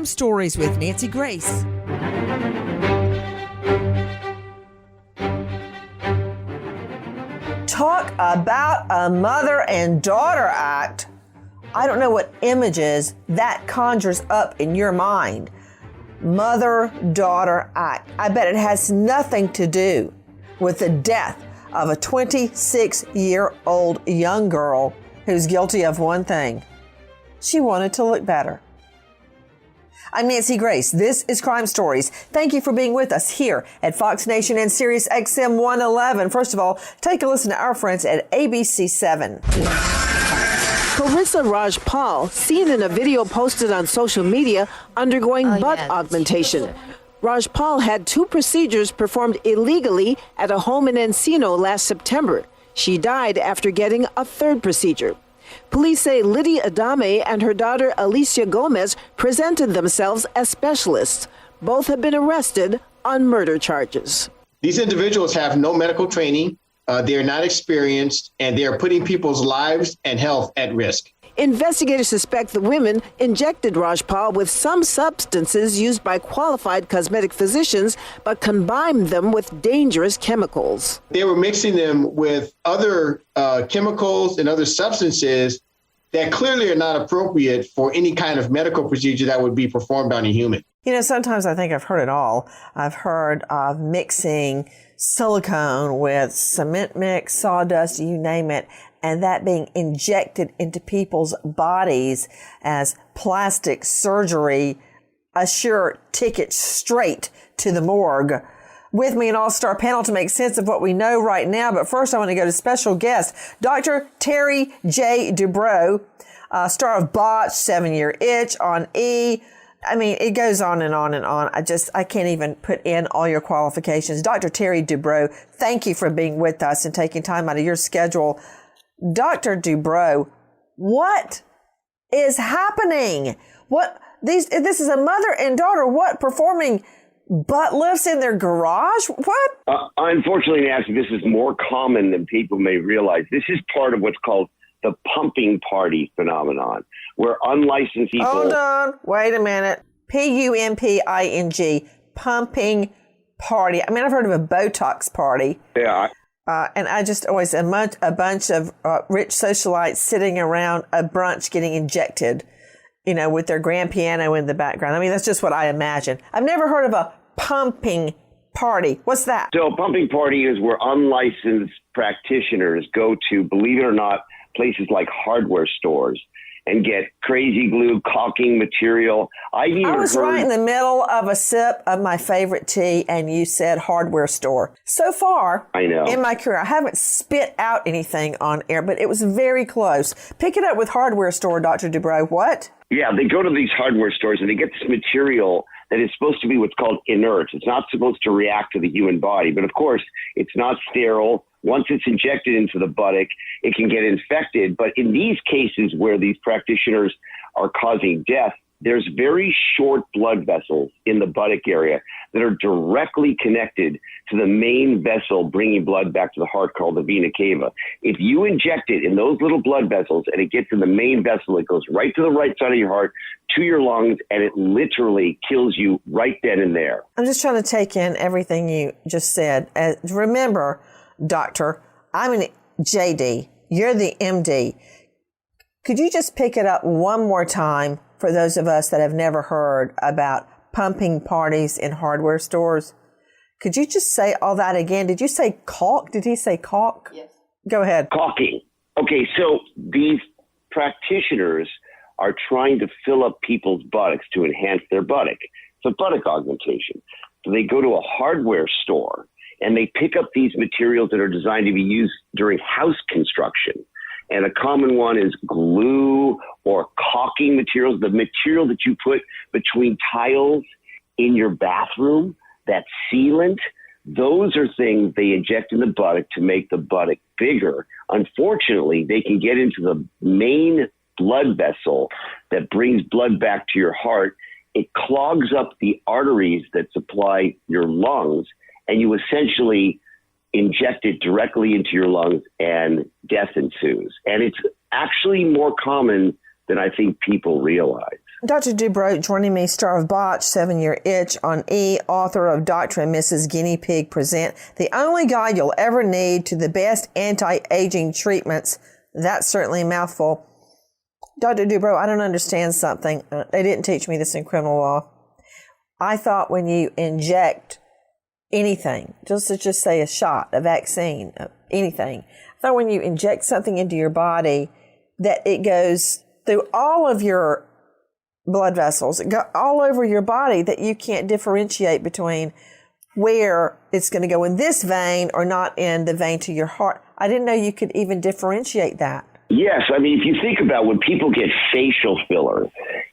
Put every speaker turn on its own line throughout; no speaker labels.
Crime Stories with Nancy Grace.
Talk about a mother and daughter act. I don't know what images that conjures up in your mind. Mother-daughter act. I bet it has nothing to do with the death of a 26-year-old young girl who's guilty of one thing. She wanted to look better. I'm Nancy Grace. This is Crime Stories. Thank you for being with us here at Fox Nation and Sirius XM 111. First of all, take a listen to our friends at ABC 7.
Clarissa Rajpal, seen in a video posted on social media, undergoing butt augmentation. Rajpal had 2 procedures performed illegally at a home in Encino last September. She died after getting a 3rd procedure. Police say Liddy Adame and her daughter Alicia Gomez presented themselves as specialists. Both have been arrested on murder charges.
These individuals have no medical training. They are not experienced, and they are putting people's lives and health at risk.
Investigators suspect the women injected Rajpal with some substances used by qualified cosmetic physicians, but combined them with dangerous chemicals.
They were mixing them with other chemicals and other substances that clearly are not appropriate for any kind of medical procedure that would be performed on a human.
You know, sometimes I think I've heard it all. I've heard of mixing silicone with cement mix, sawdust, you name it, and that being injected into people's bodies as plastic surgery, a sure ticket straight to the morgue. With me, an all-star panel to make sense of what we know right now. But first, I want to go to special guest, Dr. Terry J. Dubrow, star of Botch, 7-Year Itch, on E! I mean, it goes on and on and on. I can't even put in all your qualifications. Dr. Terry Dubrow, thank you for being with us and taking time out of your schedule. Dr. Dubrow, what is happening? This is a mother and daughter, performing butt lifts in their garage? What?
Unfortunately, Nancy, this is more common than people may realize. This is part of what's called the pumping party phenomenon, where unlicensed people...
Hold on. Wait a minute. Pumping, pumping party. I mean, I've heard of a Botox party.
Yeah.
And I just always, a bunch of rich socialites sitting around a brunch getting injected, you know, with their grand piano in the background. I mean, that's just what I imagine. I've never heard of a pumping party. What's that?
So a pumping party is where unlicensed practitioners go to, believe it or not, places like hardware stores and get crazy glue, caulking material. I was
right in the middle of a sip of my favorite tea, and you said hardware store. So far,
I know,
in my career, I haven't spit out anything on air, but it was very close. Pick it up with hardware store, Dr. Dubrow. What?
Yeah, they go to these hardware stores and they get this material that is supposed to be what's called inert. It's not supposed to react to the human body, but of course, it's not sterile. Once it's injected into the buttock, it can get infected. But in these cases where these practitioners are causing death, there's very short blood vessels in the buttock area that are directly connected to the main vessel bringing blood back to the heart called the vena cava. If you inject it in those little blood vessels and it gets in the main vessel, it goes right to the right side of your heart, to your lungs, and it literally kills you right then and there.
I'm just trying to take in everything you just said. Remember, Doctor, I'm an JD. You're the MD. Could you just pick it up one more time for those of us that have never heard about pumping parties in hardware stores? Could you just say all that again? Did you say caulk? Did he say caulk?
Yes.
Go ahead.
Caulking. Okay, so these practitioners are trying to fill up people's buttocks to enhance their buttock. It's a buttock augmentation. So they go to a hardware store and they pick up these materials that are designed to be used during house construction. And a common one is glue or caulking materials, the material that you put between tiles in your bathroom, that sealant. Those are things they inject in the buttock to make the buttock bigger. Unfortunately, they can get into the main blood vessel that brings blood back to your heart. It clogs up the arteries that supply your lungs, and you essentially inject it directly into your lungs and death ensues. And it's actually more common than I think people realize.
Dr. Dubrow joining me, star of Botch, 7-Year Itch on E, author of Dr. and Mrs. Guinea Pig Present, the only guide you'll ever need to the best anti-aging treatments. That's certainly a mouthful. Dr. Dubrow, I don't understand something. They didn't teach me this in criminal law. I thought when you inject anything, just say a shot, a vaccine, anything, I thought when you inject something into your body that it goes through all of your blood vessels, all over your body, that you can't differentiate between where it's going to go in this vein or not in the vein to your heart. I didn't know you could even differentiate that.
Yes. I mean, if you think about when people get facial filler,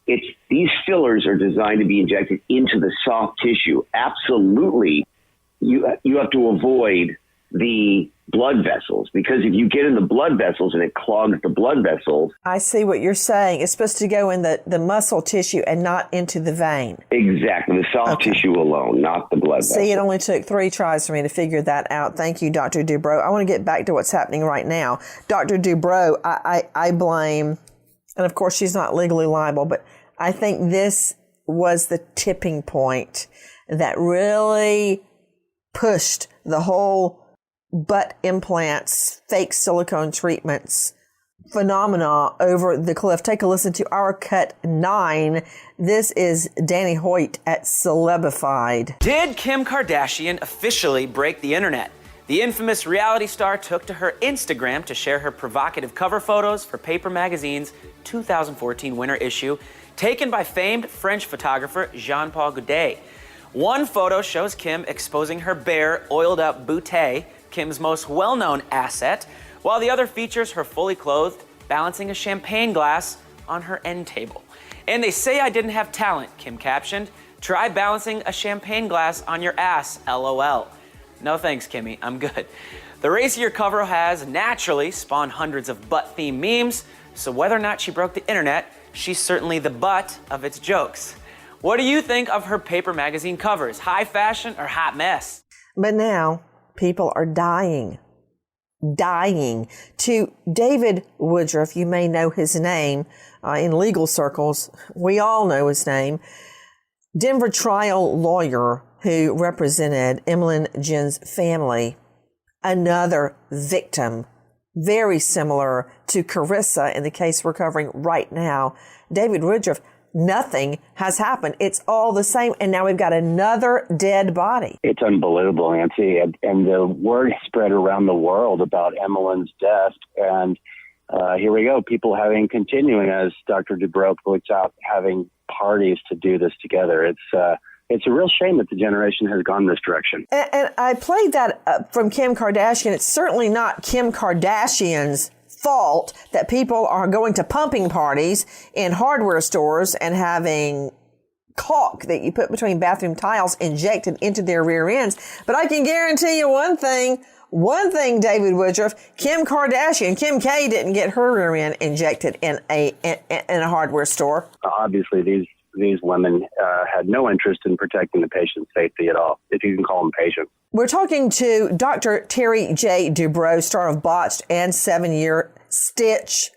these fillers are designed to be injected into the soft tissue. Absolutely. You have to avoid the blood vessels, because if you get in the blood vessels and it clogs the blood vessels.
I see what you're saying. It's supposed to go in the muscle tissue and not into the vein.
Exactly. The soft tissue alone, not the blood vessels.
See, it only took 3 tries for me to figure that out. Thank you, Dr. Dubrow. I want to get back to what's happening right now. Dr. Dubrow, I blame, and of course she's not legally liable, but I think this was the tipping point that really pushed the whole butt implants, fake silicone treatments phenomena over the cliff. Take a listen to our cut 9. This is Danny Hoyt at Celebified.
Did Kim Kardashian officially break the internet? The infamous reality star took to her Instagram to share her provocative cover photos for Paper Magazine's 2014 winter issue, taken by famed French photographer Jean-Paul Gaudet. One photo shows Kim exposing her bare, oiled-up bootay, Kim's most well-known asset, while the other features her fully clothed, balancing a champagne glass on her end table. And they say I didn't have talent, Kim captioned. Try balancing a champagne glass on your ass, LOL. No thanks, Kimmy, I'm good. The racier cover has naturally spawned hundreds of butt-themed memes, so whether or not she broke the internet, she's certainly the butt of its jokes. What do you think of her Paper Magazine covers? High fashion or hot mess?
But now, people are dying. To David Woodruff, you may know his name in legal circles. We all know his name. Denver trial lawyer who represented Emmeline Jinn's family. Another victim, very similar to Carissa in the case we're covering right now. David Woodruff, nothing has happened. It's all the same. And now we've got another dead body.
It's unbelievable, Nancy. And the word spread around the world about Emmeline's death. And here we go. People continuing, as Dr. Dubrow points out, having parties to do this together. It's a real shame that the generation has gone this direction.
And I played that from Kim Kardashian. It's certainly not Kim Kardashian's fault that people are going to pumping parties in hardware stores and having caulk that you put between bathroom tiles injected into their rear ends. But I can guarantee you one thing, David Woodruff, Kim Kardashian, Kim K didn't get her rear end injected in a hardware store.
Obviously, these women had no interest in protecting the patient's safety at all, if you can call them patients.
We're talking to Dr. Terry J. Dubrow, star of Botched and 7-Year Stitch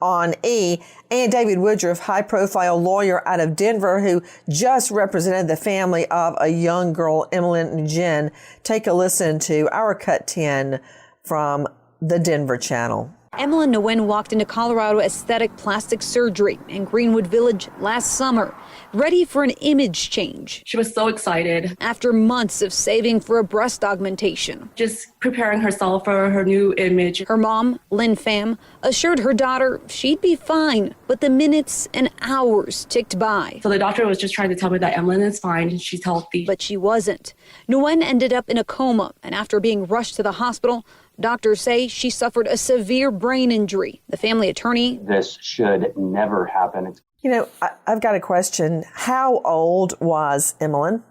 on E, and David Woodruff, high-profile lawyer out of Denver who just represented the family of a young girl, Emmeline Jinn. Take a listen to our Cut 10 from the Denver channel.
Emmeline Nguyen walked into Colorado Aesthetic Plastic Surgery in Greenwood Village last summer, ready for an image change.
She was so excited.
After months of saving for a breast augmentation.
Just preparing herself for her new image.
Her mom, Lynn Pham, assured her daughter she'd be fine, but the minutes and hours ticked by.
So the doctor was just trying to tell me that Emmeline is fine, she's healthy.
But she wasn't. Nguyen ended up in a coma, and after being rushed to the hospital, doctors say she suffered a severe brain injury. The family attorney.
This should never happen.
You know, I've got a question. How old was Emmeline,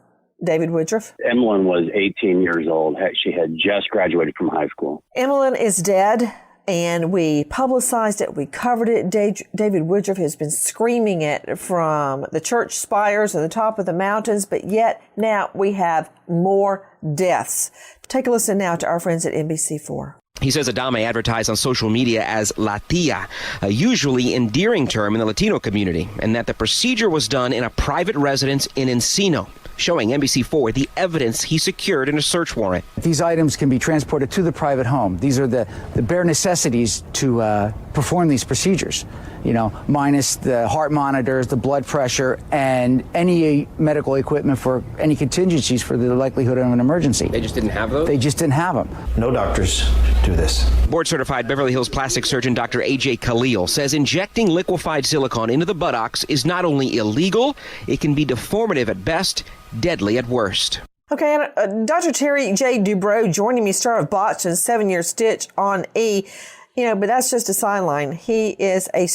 David Woodruff?
Emmeline was 18 years old. She had just graduated from high school.
Emmeline is dead, and we publicized it. We covered it. David Woodruff has been screaming it from the church spires and the top of the mountains, but yet now we have more deaths. Take a listen now to our friends at NBC4.
He says Adame advertised on social media as La Tia, a usually endearing term in the Latino community, and that the procedure was done in a private residence in Encino, showing NBC4 the evidence he secured in a search warrant.
These items can be transported to the private home. These are the bare necessities to perform these procedures, minus the heart monitors, the blood pressure, and any medical equipment for any contingencies for the likelihood of an emergency.
They just didn't have those?
They just didn't have them.
No doctors do this.
Board-certified Beverly Hills plastic surgeon Dr. A.J. Khalil says injecting liquefied silicone into the buttocks is not only illegal, it can be deformative at best, deadly at worst.
Okay, Dr. Terry J. Dubrow joining me, star of Botched and 7-Year Stitch on E. But that's just a sideline. He is a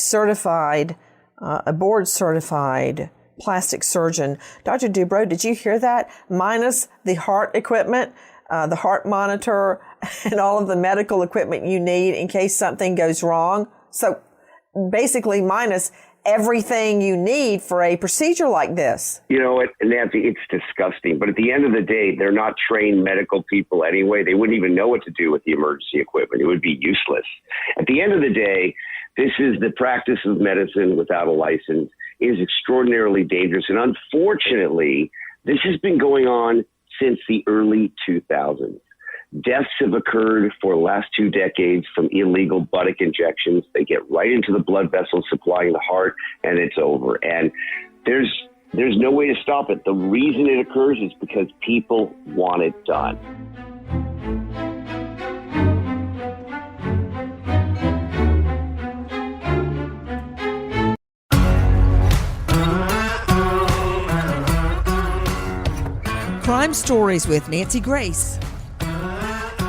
board-certified plastic surgeon. Dr. Dubrow, did you hear that? Minus the heart equipment, the heart monitor, and all of the medical equipment you need in case something goes wrong. So basically minus everything you need for a procedure like this.
Nancy, it's disgusting. But at the end of the day, they're not trained medical people anyway. They wouldn't even know what to do with the emergency equipment. It would be useless. At the end of the day, this is the practice of medicine without a license. It is extraordinarily dangerous. And unfortunately, this has been going on since the early 2000s. Deaths have occurred for the last 2 decades from illegal buttock injections. They get right into the blood vessels supplying the heart, and it's over. And there's no way to stop it. The reason it occurs is because people want it done.
Crime Stories with Nancy Grace.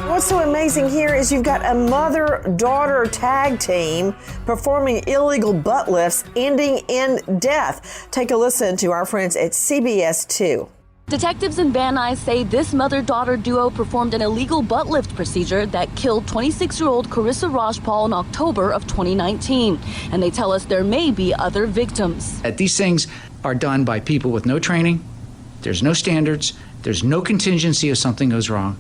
What's so amazing here is you've got a mother-daughter tag team performing illegal butt lifts ending in death. Take a listen to our friends at CBS 2.
Detectives in Van Nuys say this mother-daughter duo performed an illegal butt lift procedure that killed 26-year-old Carissa Rajpal in October of 2019. And they tell us there may be other victims.
These things are done by people with no training. There's no standards. There's no contingency if something goes wrong.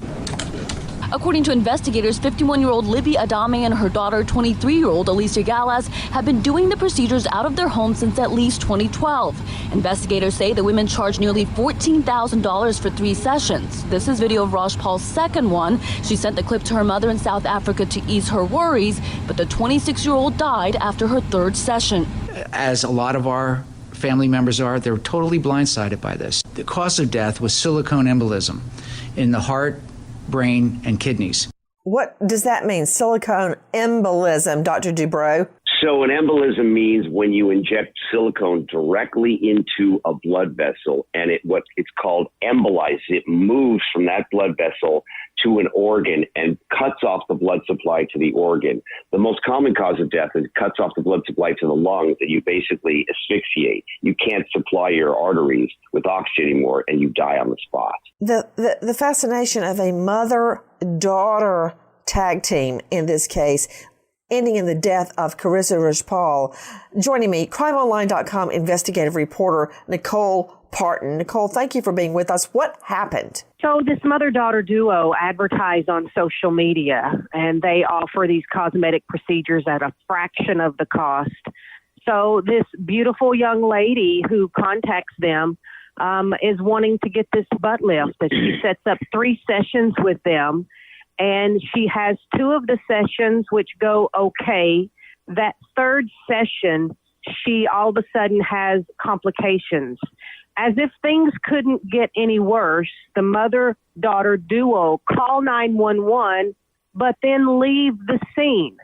According to investigators, 51-year-old Libby Adame and her daughter, 23-year-old Alicia Gallas, have been doing the procedures out of their home since at least 2012. Investigators say the women charged nearly $14,000 for 3 sessions. This is video of Rajpal's second one. She sent the clip to her mother in South Africa to ease her worries, but the 26-year-old died after her 3rd session.
As a lot of our family members are, they're totally blindsided by this. The cause of death was silicone embolism in the heart, brain, and kidneys.
What does that mean, silicone embolism, Dr. Dubrow?
So an embolism means when you inject silicone directly into a blood vessel, and what it's called embolizes. It moves from that blood vessel to an organ and cuts off the blood supply to the organ. The most common cause of death is it cuts off the blood supply to the lungs, that you basically asphyxiate. You can't supply your arteries with oxygen anymore, and you die on the spot.
The fascination of a mother-daughter tag team in this case, ending in the death of Carissa Rajpal. Joining me, crimeonline.com investigative reporter Nicole Parton. Nicole, thank you for being with us. What happened?
So this mother-daughter duo advertised on social media, and they offer these cosmetic procedures at a fraction of the cost. So this beautiful young lady who contacts them is wanting to get this butt lift. That she sets up 3 sessions with them, and she has 2 of the sessions which go okay. That 3rd session, she all of a sudden has complications. As if things couldn't get any worse, the mother-daughter duo call 911, but then leave the scene,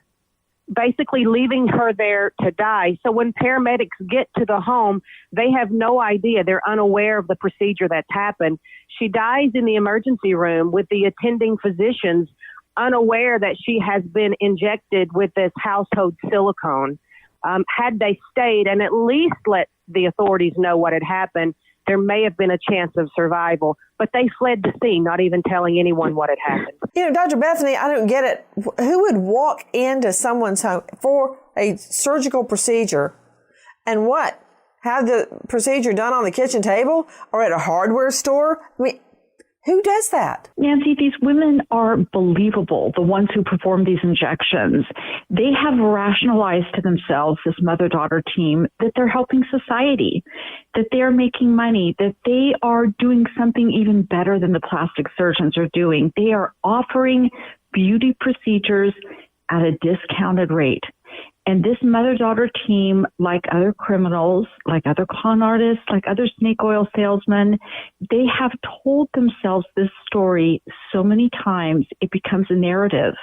basically leaving her there to die. So when paramedics get to the home, they have no idea. They're unaware of the procedure that's happened. She dies in the emergency room with the attending physicians unaware that she has been injected with this household silicone. Had they stayed and at least let the authorities know what had happened, there may have been a chance of survival. But they fled the scene, not even telling anyone what had happened.
Dr. Bethany, I don't get it. Who would walk into someone's home for a surgical procedure and have the procedure done on the kitchen table or at a hardware store? I mean, Who does that?
Nancy, these women are believable, the ones who perform these injections. They have rationalized to themselves, this mother-daughter team, that they're helping society, that they are making money, that they are doing something even better than the plastic surgeons are doing. They are offering beauty procedures at a discounted rate. And this mother-daughter team, like other criminals, like other con artists, like other snake oil salesmen, they have told themselves this story so many times, it becomes a narrative.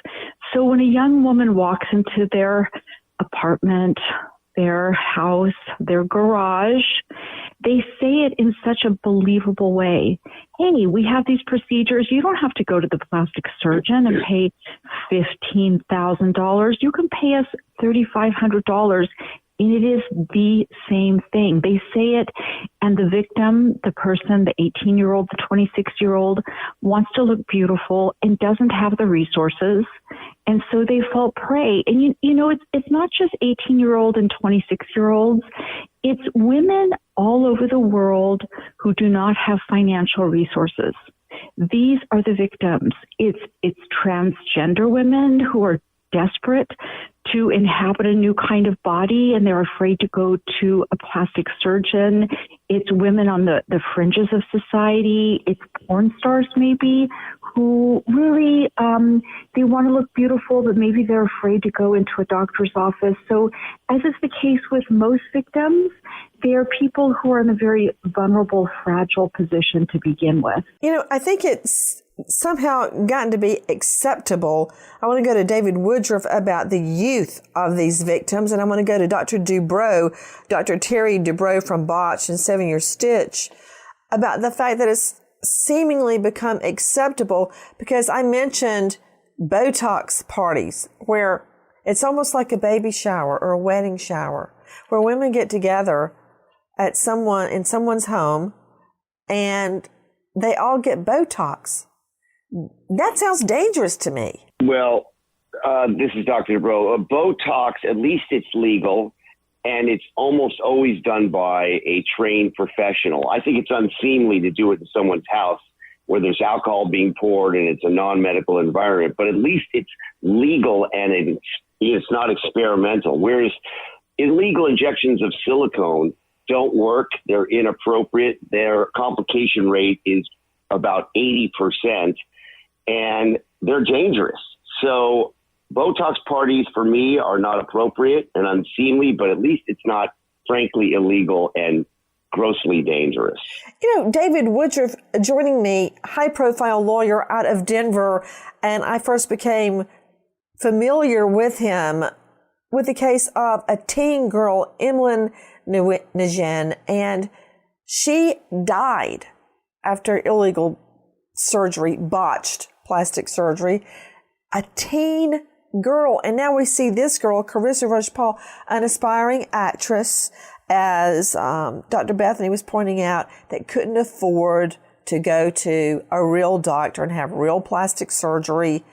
So when a young woman walks into their apartment, their house, their garage, they say it in such a believable way. Hey, we have these procedures. You don't have to go to the plastic surgeon and pay $15,000. You can pay us $3,500. And it is the same thing. They say it, and the victim, the person, the 18-year-old, the 26-year-old, wants to look beautiful and doesn't have the resources, and so they fall prey. And you know, it's not just 18-year-old and 26-year-olds. It's women all over the world who do not have financial resources. These are the victims. It's transgender women who are desperate to inhabit a new kind of body and they're afraid to go to a plastic surgeon. It's women on the fringes of society. It's porn stars maybe who really, they want to look beautiful, but maybe they're afraid to go into a doctor's office. So as is the case with most victims, they are people who are in a very vulnerable, fragile position to begin with.
You know, I think it's somehow gotten to be acceptable. I want to go to David Woodruff about the youth of these victims, and I want to go to Dr. Dubrow, Dr. Terry Dubrow from Botch and 7 Year Stitch, about the fact that it's seemingly become acceptable, because I mentioned Botox parties where it's almost like a baby shower or a wedding shower, where women get together in someone's home and they all get Botox. That sounds dangerous to me.
Well, this is Dr. Dubrow. Botox, at least it's legal, and it's almost always done by a trained professional. I think it's unseemly to do it in someone's house where there's alcohol being poured and it's a non-medical environment, but at least it's legal and it's not experimental. Whereas illegal injections of silicone don't work. They're inappropriate. Their complication rate is about 80%. And they're dangerous. So Botox parties for me are not appropriate and unseemly, but at least it's not, frankly, illegal and grossly dangerous.
You know, David Woodruff joining me, high-profile lawyer out of Denver, and I first became familiar with him with the case of a teen girl, Emlyn Nguyen, and she died after illegal surgery, botched plastic surgery, a teen girl. And now we see this girl, Carissa Rajpal, an aspiring actress, as Dr. Bethany was pointing out, that couldn't afford to go to a real doctor and have real plastic surgery.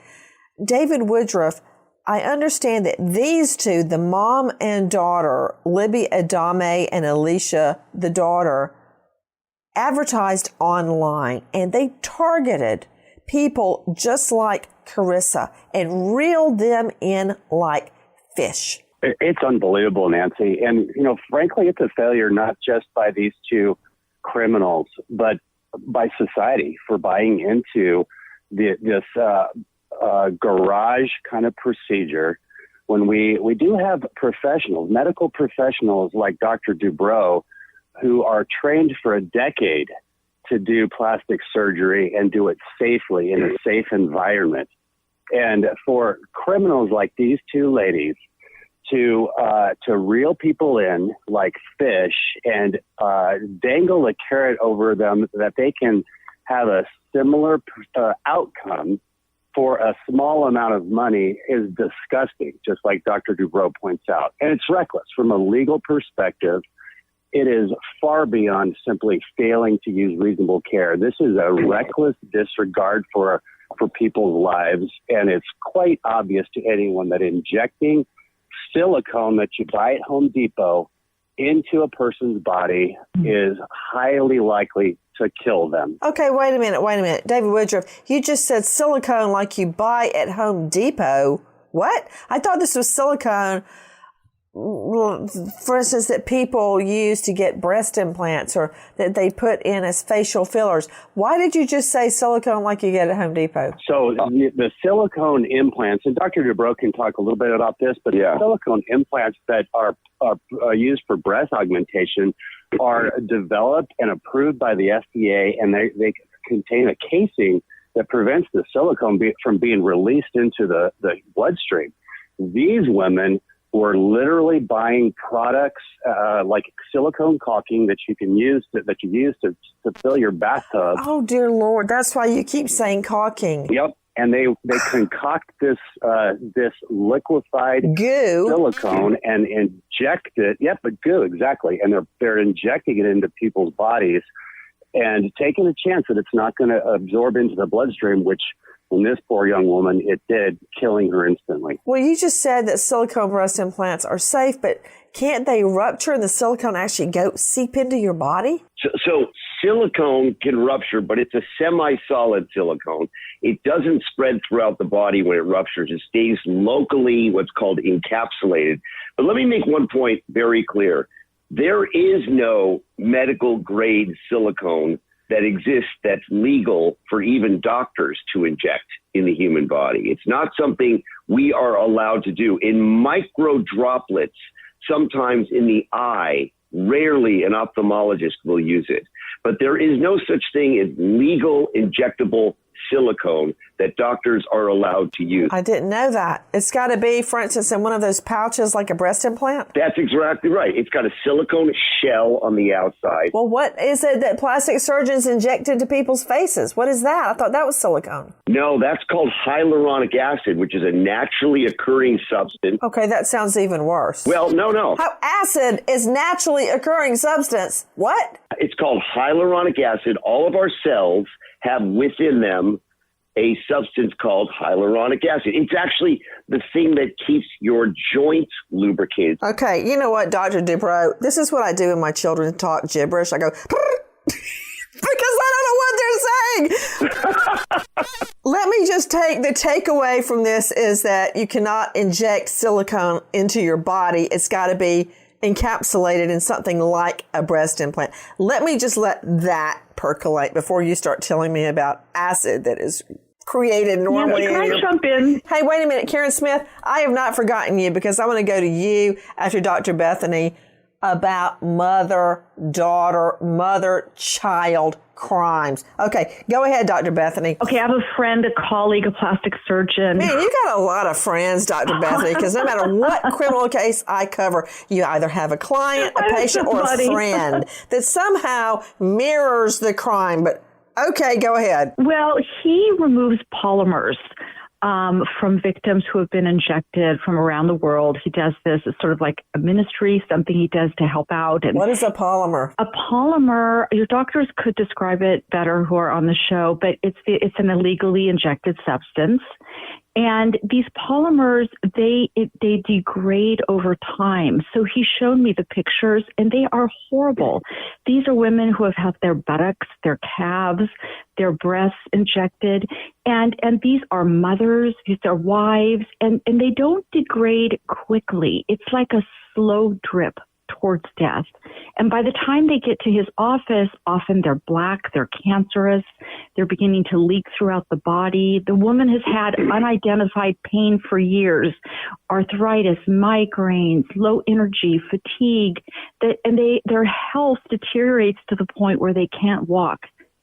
David Woodruff, I understand that these two, the mom and daughter, Libby Adame and Alicia, the daughter, advertised online, and they targeted people just like Carissa and reeled them in like fish.
It's unbelievable, Nancy. And, you know, frankly, it's a failure not just by these two criminals, but by society for buying into this garage kind of procedure when we do have professionals, medical professionals like Dr. Dubrow, who are trained for a decade to do plastic surgery and do it safely in a safe environment. And for criminals like these two ladies to reel people in like fish and dangle a carrot over them that they can have a similar outcome for a small amount of money is disgusting, just like Dr. Dubrow points out. And it's reckless from a legal perspective. It is far beyond simply failing to use reasonable care. This is a reckless disregard for people's lives, and it's quite obvious to anyone that injecting silicone that you buy at Home Depot into a person's body is highly likely to kill them.
Okay, wait a minute. David Woodruff, you just said silicone like you buy at Home Depot. What? I thought this was silicone, for instance, that people use to get breast implants or that they put in as facial fillers. Why did you just say silicone like you get at Home Depot?
So the silicone implants, and Dr. Dubrow can talk a little bit about this, but the silicone implants that are used for breast augmentation are developed and approved by the FDA, and they contain a casing that prevents the silicone from being released into the bloodstream. These women were literally buying products like silicone caulking that you can use to fill your bathtub.
Oh dear Lord, that's why you keep saying caulking.
Yep, and they concoct this liquefied
goo
silicone and inject it. Yep, but goo, exactly, and they're injecting it into people's bodies and taking a chance that it's not going to absorb into the bloodstream, which in this poor young woman, it did, killing her instantly.
Well, you just said that silicone breast implants are safe, but can't they rupture and the silicone actually seep into your body?
So silicone can rupture, but it's a semi-solid silicone. It doesn't spread throughout the body when it ruptures. It stays locally, what's called encapsulated. But let me make one point very clear. There is no medical grade silicone that exists that's legal for even doctors to inject in the human body. It's not something we are allowed to do. In micro droplets, sometimes in the eye, rarely an ophthalmologist will use it. But there is no such thing as legal injectable silicone that doctors are allowed to use.
I didn't know that. It's got to be, for instance, in one of those pouches like a breast implant?
That's exactly right. It's got a silicone shell on the outside.
Well, what is it that plastic surgeons inject into people's faces? What is that? I thought that was silicone.
No, that's called hyaluronic acid, which is a naturally occurring substance.
Okay, that sounds even worse.
Well, no.
How acid is naturally occurring substance? What?
It's called hyaluronic acid. All of our cells have within them a substance called hyaluronic acid. It's actually the thing that keeps your joints lubricated.
Okay, you know what, Dr. Dubrow? This is what I do when my children talk gibberish. I go, because I don't know what they're saying. Let me just the takeaway from this is that you cannot inject silicone into your body. It's got to be encapsulated in something like a breast implant. Let me just let that percolate before you start telling me about acid that is created normally.
Yeah, can I jump in?
Hey, wait a minute, Karen Smith. I have not forgotten you because I want to go to you after Dr. Bethany about mother-daughter, mother-child crimes. Okay, go ahead, Dr. Bethany.
Okay, I have a friend, a colleague, a plastic surgeon.
Man, you got a lot of friends, Dr. Bethany, because no matter what criminal case I cover, you either have a client, a patient, or a friend that somehow mirrors the crime. But okay, go ahead.
Well, he removes polymers from victims who have been injected from around the world. He does this. It's sort of like a ministry, something he does to help out. And
what is a polymer?
A polymer, your doctors could describe it better who are on the show, but it's an illegally injected substance. And these polymers, they degrade over time. So he showed me the pictures, and they are horrible. These are women who have had their buttocks, their calves, their breasts injected, and these are mothers, these are wives, and they don't degrade quickly. It's like a slow drip towards death. And by the time they get to his office, often they're black, they're cancerous, they're beginning to leak throughout the body. The woman has had unidentified pain for years, arthritis, migraines, low energy, fatigue, and their health deteriorates to the point where they can't walk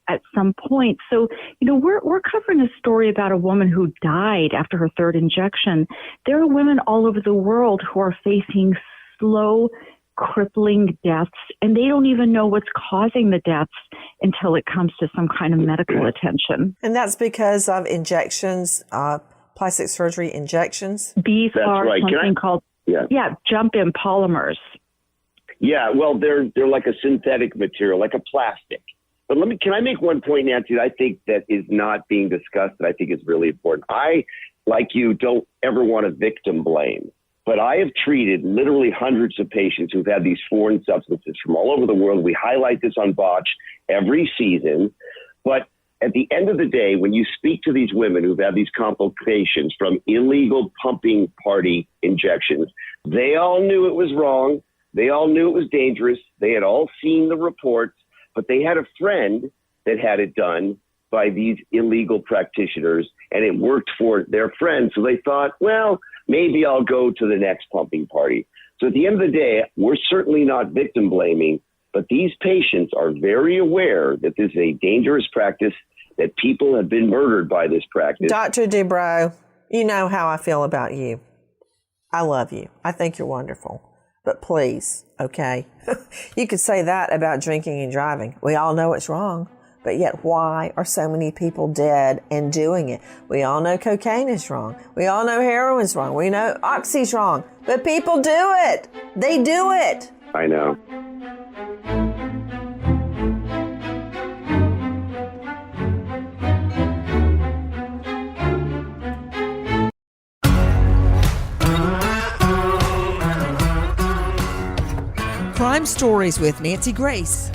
at some point. So, we're covering a story about a woman who died after her third injection. There are women all over the world who are facing slow, crippling deaths, and they don't even know what's causing the deaths until it comes to some kind of medical attention.
And that's because of injections, plastic surgery injections?
These are something called jump-in polymers.
Yeah, well, they're like a synthetic material, like a plastic. But can I make one point, Nancy, that I think that is not being discussed that I think is really important. I, like you, don't ever want to victim blame. but I have treated literally hundreds of patients who've had these foreign substances from all over the world. We highlight this on Botch every season. But at the end of the day, when you speak to these women who've had these complications from illegal pumping party injections, they all knew it was wrong. They all knew it was dangerous. They had all seen the reports, but they had a friend that had it done by these illegal practitioners, and it worked for their friend. So they thought, well, maybe I'll go to the next pumping party. So at the end of the day, we're certainly not victim blaming, but these patients are very aware that this is a dangerous practice, that people have been murdered by this practice.
Dr. Dubrow, you know how I feel about you. I love you. I think you're wonderful. But please, okay? You could say that about drinking and driving. We all know it's wrong. But yet, why are so many people dead and doing it? We all know cocaine is wrong. We all know heroin's wrong. We know oxy's wrong. But people do it. They do it.
I know.
Crime Stories with Nancy Grace.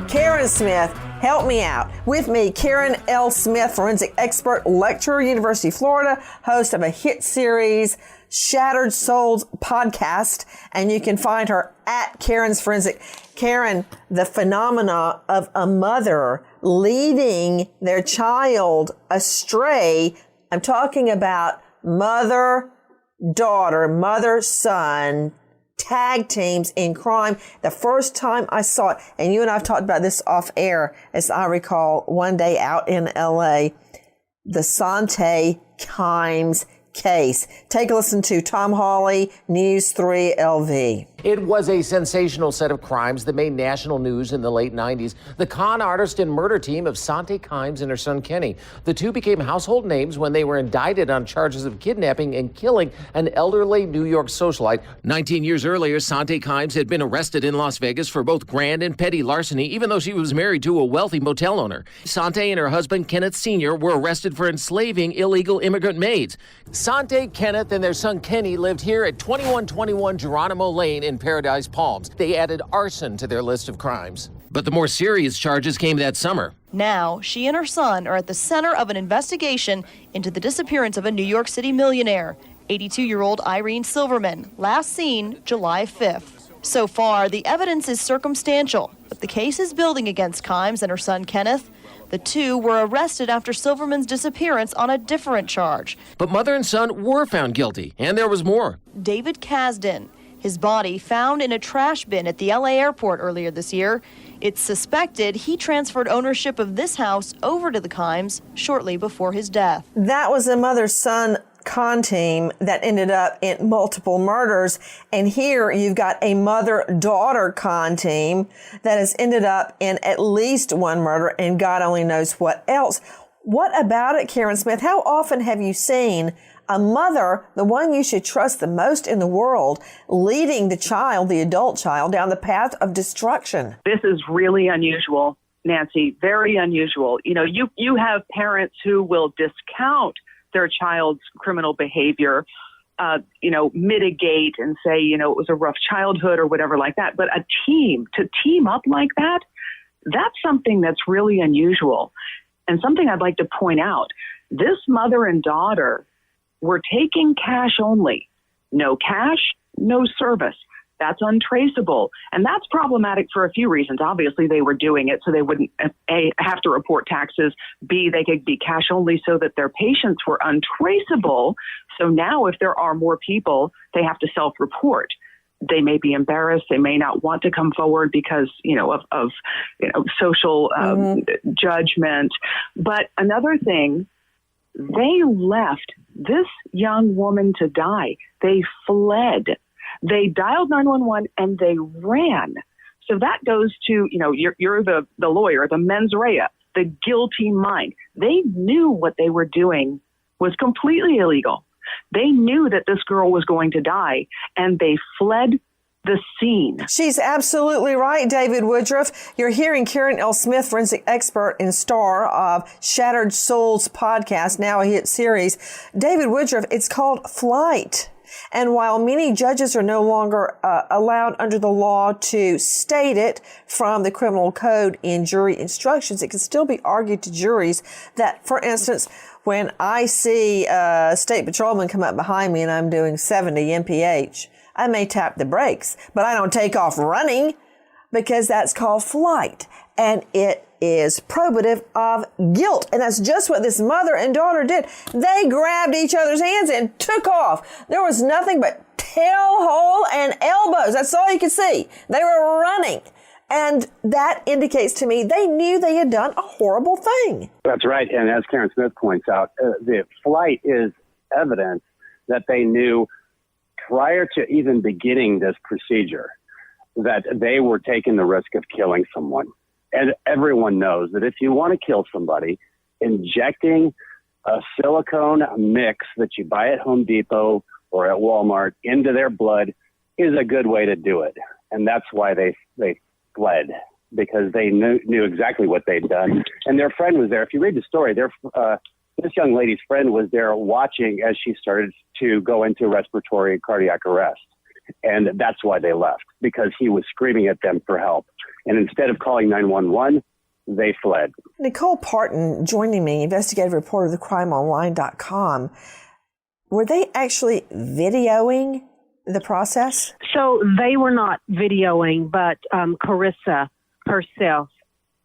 Karen Smith, help me out. With me, Karen L. Smith, forensic expert, lecturer, University of Florida, host of a hit series, Shattered Souls podcast, and you can find her at Karen's Forensic. Karen, the phenomena of a mother leading their child astray. I'm talking about mother-daughter, mother-son, tag teams in crime. The first time I saw it, and you and I have talked about this off air, as I recall, one day out in LA, the Sante Kimes case. Take a listen to Tom Hawley, News 3 LV.
It was a sensational set of crimes that made national news in the late 90s. The con artist and murder team of Sante Kimes and her son Kenny. The two became household names when they were indicted on charges of kidnapping and killing an elderly New York socialite. 19 years earlier, Sante Kimes had been arrested in Las Vegas for both grand and petty larceny, even though she was married to a wealthy motel owner. Sante and her husband, Kenneth Sr., were arrested for enslaving illegal immigrant maids. Sante, Kenneth, and their son Kenny lived here at 2121 Geronimo Lane in Paradise Palms. They added arson to their list of crimes. But the more serious charges came that summer.
Now, she and her son are at the center of an investigation into the disappearance of a New York City millionaire, 82-year-old Irene Silverman, last seen July 5th. So far, the evidence is circumstantial, but the case is building against Kimes and her son Kenneth. The two were arrested after Silverman's disappearance on a different charge.
But mother and son were found guilty, and there was more.
David Kasdan, his body found in a trash bin at the LA airport earlier this year. It's suspected he transferred ownership of this house over to the Kimes shortly before his death.
That was a mother-son con team that ended up in multiple murders. And here you've got a mother-daughter con team that has ended up in at least one murder, and God only knows what else. What about it, Karen Smith? How often have you seen a mother, the one you should trust the most in the world, leading the child, the adult child, down the path of destruction?
This is really unusual, Nancy, very unusual. You know, you have parents who will discount their child's criminal behavior, mitigate and say, it was a rough childhood or whatever like that. But to team up like that, that's something that's really unusual. And something I'd like to point out, this mother and daughter were taking cash only. No cash, no service. That's untraceable. And that's problematic for a few reasons. Obviously, they were doing it so they wouldn't, A, have to report taxes, B, they could be cash only so that their patients were untraceable. So now if there are more people, they have to self-report. They may be embarrassed. They may not want to come forward because, of social judgment. But another thing, they left this young woman to die. They fled. They dialed 911 and they ran. So that goes to, you're the lawyer, the mens rea, the guilty mind. They knew what they were doing was completely illegal. They knew that this girl was going to die, and they fled the scene.
She's absolutely right, David Woodruff. You're hearing Karen L. Smith, forensic expert and star of Shattered Souls podcast, now a hit series. David Woodruff, it's called flight. And while many judges are no longer allowed under the law to state it from the criminal code in jury instructions, it can still be argued to juries that, for instance, when I see a state patrolman come up behind me and I'm doing 70 mph, I may tap the brakes, but I don't take off running because that's called flight. And it is probative of guilt. And that's just what this mother and daughter did. They grabbed each other's hands and took off. There was nothing but tail hole and elbows. That's all you could see. They were running. And that indicates to me they knew they had done a horrible thing.
That's right. And as Karen Smith points out, the flight is evidence that they knew prior to even beginning this procedure that they were taking the risk of killing someone. And everyone knows that if you want to kill somebody, injecting a silicone mix that you buy at Home Depot or at Walmart into their blood is a good way to do it. And that's why they fled, because they knew exactly what they'd done. And their friend was there. If you read the story, this young lady's friend was there watching as she started to go into respiratory cardiac arrest. And that's why they left, because he was screaming at them for help. And instead of calling 911, they fled.
Nicole Parton joining me, investigative reporter of thecrimeonline.com. Were they actually videoing the process?
So they were not videoing, but Carissa herself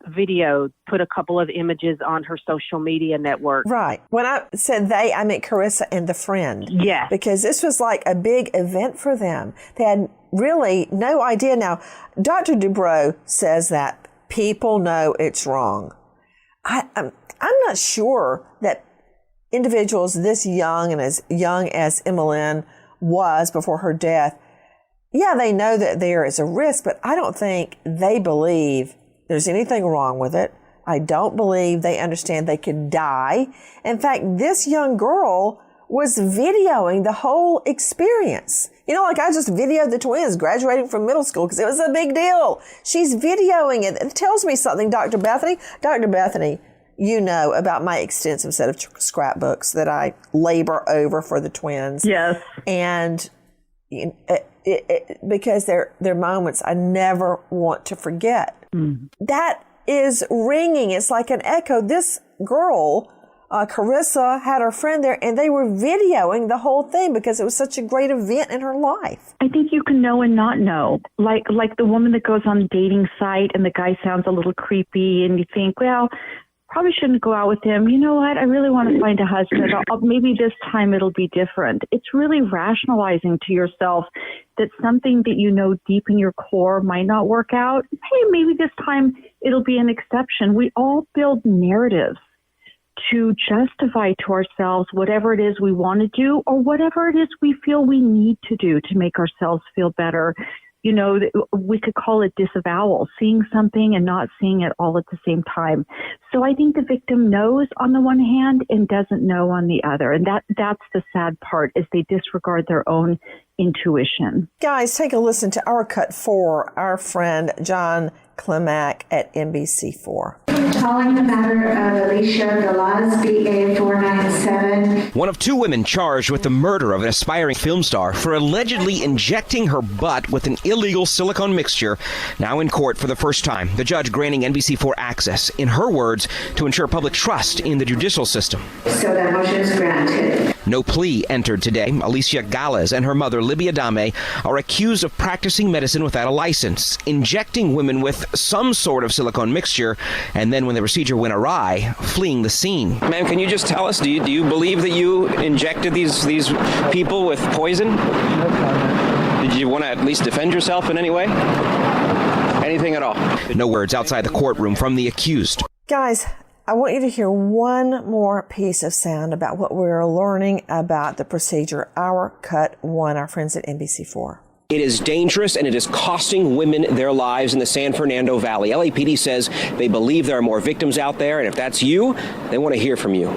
videoed, put a couple of images on her social media network.
Right. When I said they, I meant Carissa and the friend.
Yeah.
Because this was like a big event for them. They had really no idea. Now, Dr. Dubrow says that people know it's wrong. I'm not sure that individuals this young and as young as Emmeline was before her death, yeah, they know that there is a risk, but I don't think they believe there's anything wrong with it. I don't believe they understand they could die. In fact, this young girl was videoing the whole experience. You know, like I just videoed the twins graduating from middle school because it was a big deal. She's videoing it. It tells me something, Dr. Bethany. Dr. Bethany, you know about my extensive set of scrapbooks that I labor over for the twins.
Yes.
And because they're moments I never want to forget. That is ringing. It's like an echo. This girl, Carissa, had her friend there, and they were videoing the whole thing because it was such a great event in her life.
I think you can know and not know. Like the woman that goes on the dating site and the guy sounds a little creepy, and you think, well, probably shouldn't go out with him. You know what? I really want to find a husband. Maybe this time it'll be different. It's really rationalizing to yourself that something that you know deep in your core might not work out. Hey, maybe this time it'll be an exception. We all build narratives to justify to ourselves whatever it is we want to do or whatever it is we feel we need to do to make ourselves feel better. You know, we could call it disavowal, seeing something and not seeing it all at the same time. So I think the victim knows on the one hand and doesn't know on the other. And that's the sad part, is they disregard their own intuition.
Guys, take a listen to our cut for our friend John Klimak at NBC4.
Calling the matter of Alicia Galaz, BA 497.
One of two women charged with the murder of an aspiring film star for allegedly injecting her butt with an illegal silicone mixture, now in court for the first time. The judge granting NBC4 access, in her words, to ensure public trust in the judicial system.
So that motion is granted.
No plea entered today. Alicia Galaz and her mother, Libby Adame, are accused of practicing medicine without a license, injecting women with some sort of silicone mixture, and then when the procedure went awry, fleeing the scene.
Ma'am, can you just tell us, do you believe that you injected these people with poison? Did you want to at least defend yourself in any way? Anything at all?
No words outside the courtroom from the accused.
Guys, I want you to hear one more piece of sound about what we're learning about the procedure. Our cut one, our friends at NBC4.
It is dangerous and it is costing women their lives in the San Fernando Valley. LAPD says they believe there are more victims out there, and if that's you, they want to hear from you.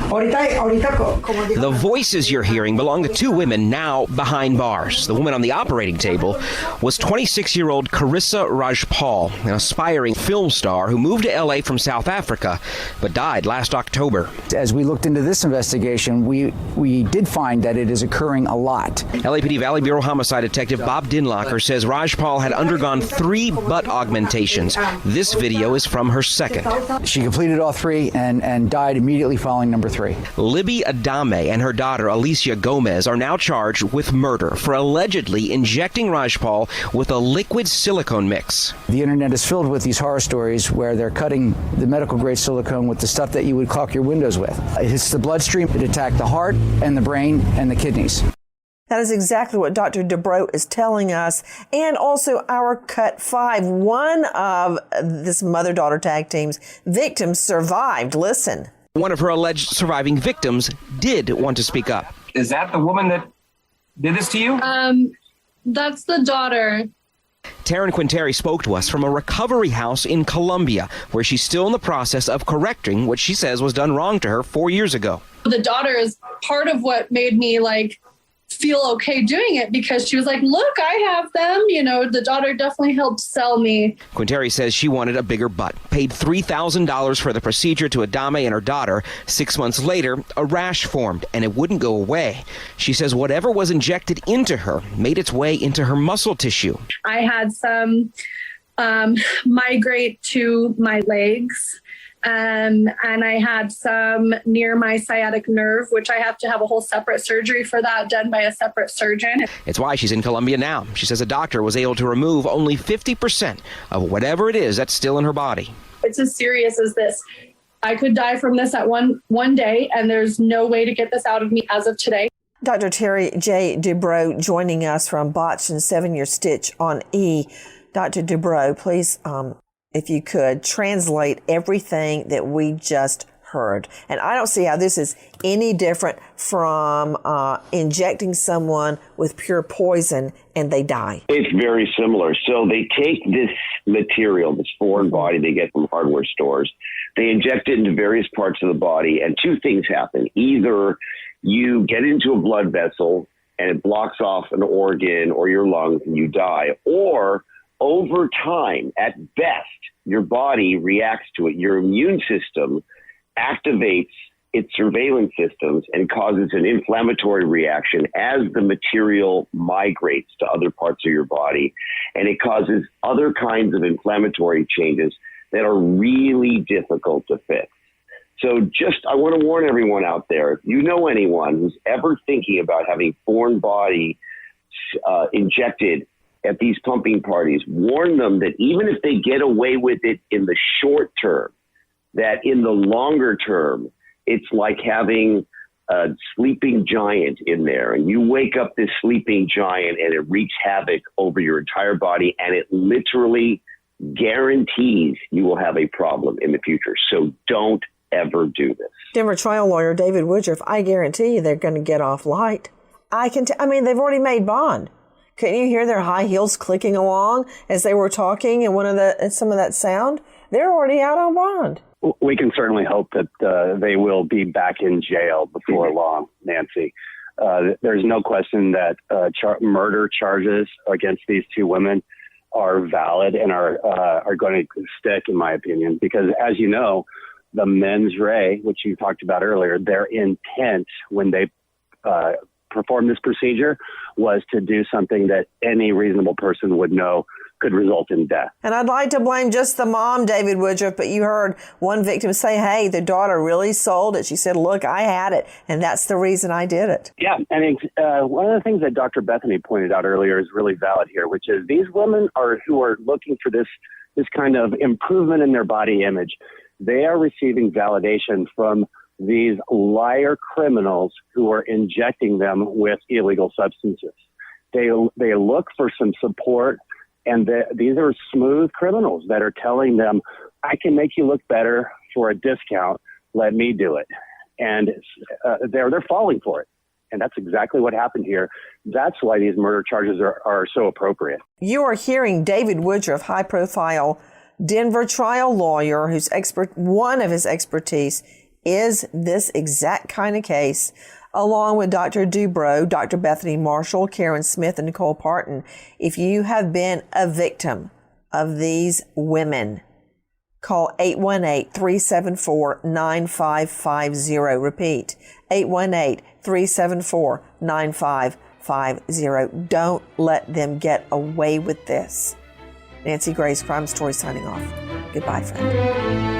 The voices you're hearing belong to two women now behind bars. The woman on the operating table was 26-year-old Carissa Rajpal, an aspiring film star who moved to L.A. from South Africa, but died last October.
As we looked into this investigation, we did find that it is occurring a lot.
LAPD Valley Bureau Homicide Detective Bob Dinlocker says Rajpal had undergone 3 butt augmentations. This video is from her second.
She completed all 3 and died immediately following number 3.
Libby Adame and her daughter Alicia Gomez are now charged with murder for allegedly injecting Rajpal with a liquid silicone mix.
The internet is filled with these horror stories where they're cutting the medical grade silicone with the stuff that you would caulk your windows with. It hits the bloodstream, it attacks the heart and the brain and the kidneys.
That is exactly what Dr. Dubrow is telling us. And also our Cut 5. One of this mother-daughter tag team's victims survived. Listen.
One of her alleged surviving victims did want to speak up.
Is that the woman that did this to you?
That's the daughter.
Taryn Quinteri spoke to us from a recovery house in Colombia, where she's still in the process of correcting what she says was done wrong to her 4 years ago.
The daughter is part of what made me feel okay doing it, because she was like, look, I have them. The daughter definitely helped sell me.
Quinteri says she wanted a bigger butt, paid $3,000 for the procedure to Adame and her daughter. 6 months later, a rash formed and it wouldn't go away. She says whatever was injected into her made its way into her muscle tissue.
I had some migrate to my legs. And I had some near my sciatic nerve, which I have to have a whole separate surgery for that done by a separate surgeon.
It's why she's in Colombia now. She says a doctor was able to remove only 50% of whatever it is that's still in her body.
It's as serious as this. I could die from this at one day, and there's no way to get this out of me as of today.
Dr. Terry J. Dubrow joining us from Botched and 7-Year Stitch on E. Dr. Dubrow, please, if you could, translate everything that we just heard. And I don't see how this is any different from injecting someone with pure poison and they die.
It's very similar. So they take this material, this foreign body they get from hardware stores, they inject it into various parts of the body, and 2 things happen. Either you get into a blood vessel and it blocks off an organ or your lungs and you die, or over time, at best, your body reacts to it. Your immune system activates its surveillance systems and causes an inflammatory reaction as the material migrates to other parts of your body. And it causes other kinds of inflammatory changes that are really difficult to fix. So I want to warn everyone out there, if you know anyone who's ever thinking about having foreign body injected at these pumping parties, warn them that even if they get away with it in the short term, that in the longer term, it's like having a sleeping giant in there. And you wake up this sleeping giant and it wreaks havoc over your entire body, and it literally guarantees you will have a problem in the future. So don't ever do this.
Denver trial lawyer David Woodruff, I guarantee you they're going to get off light. They've already made bond. Couldn't you hear their high heels clicking along as they were talking and some of that sound? They're already out on bond.
We can certainly hope that they will be back in jail before long, Nancy. There's no question that murder charges against these 2 women are valid and are going to stick, in my opinion, because as you know, the mens rea, which you talked about earlier, their intent when they perform this procedure was to do something that any reasonable person would know could result in death.
And I'd like to blame just the mom, David Woodruff, but you heard one victim say, hey, the daughter really sold it. She said, look, I had it, and that's the reason I did it.
Yeah, and one of the things that Dr. Bethany pointed out earlier is really valid here, which is these women who are looking for this kind of improvement in their body image. They are receiving validation from these liar criminals who are injecting them with illegal substances. They look for some support, and these are smooth criminals that are telling them, I can make you look better for a discount. Let me do it. And they're falling for it. And that's exactly what happened here. That's why these murder charges are so appropriate.
You are hearing David Woodruff, high-profile Denver trial lawyer, whose one of his expertise is this exact kind of case, along with Dr. Dubrow, Dr. Bethany Marshall, Karen Smith, and Nicole Parton. If you have been a victim of these women, call 818-374-9550. Repeat, 818-374-9550. Don't let them get away with this. Nancy Grace, Crime Story, signing off. Goodbye, friend.